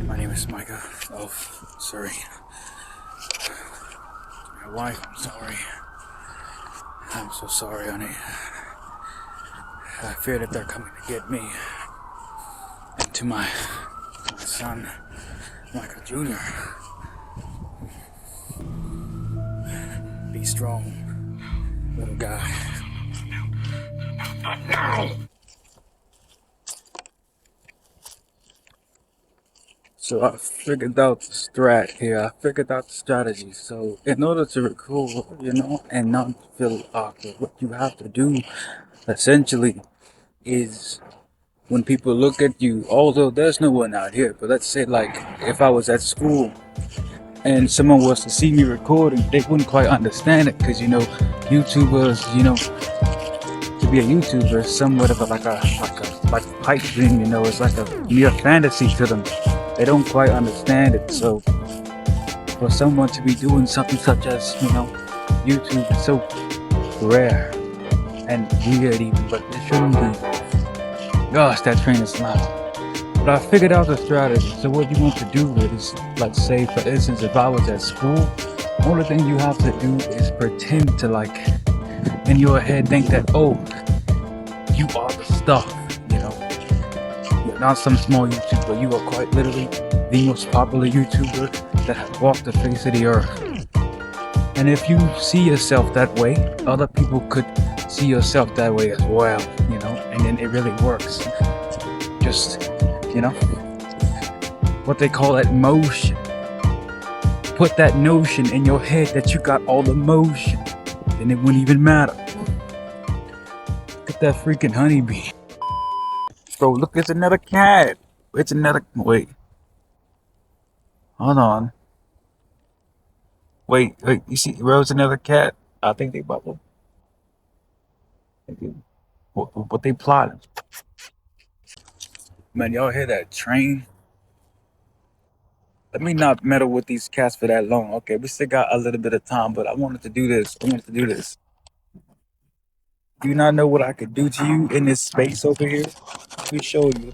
My name is Micah. Oh, sorry. My wife, I'm sorry. I'm so sorry, honey. I fear that they're coming to get me. And to my son, Michael Jr. Be strong, little guy. So I figured out the strat here. I figured out the strategy. So in order to record, and not feel awkward, what you have to do essentially is when people look at you, although there's no one out here, but let's say like if I was at school and someone was to see me recording, they wouldn't quite understand it because YouTubers, to be a YouTuber is somewhat of like a pipe dream, it's like a mere fantasy to them. They don't quite understand it. So for someone to be doing something such as, YouTube is so rare and weird even, but it shouldn't be. Gosh, that train is loud. But I figured out the strategy. So what you want to do is, let's say for instance, if I was at school, the only thing you have to do is pretend to in your head think that, oh, you are the stuff, You're not some small YouTuber, you are quite literally the most popular YouTuber that has walked the face of the earth. And if you see yourself that way, other people could see yourself that way as well, and then it really works. Just, what they call that motion. Put that notion in your head that you got all the motion, and it wouldn't even matter. Look at that freaking honeybee. Bro, look, it's another cat. Wait. Hold on. Wait, you see, Rose, another cat? I think they bubble. What they plotting? Man, y'all hear that train? Let me not meddle with these cats for that long. Okay, we still got a little bit of time, but I wanted to do this. Do you not know what I could do to you in this space over here? Let me show you.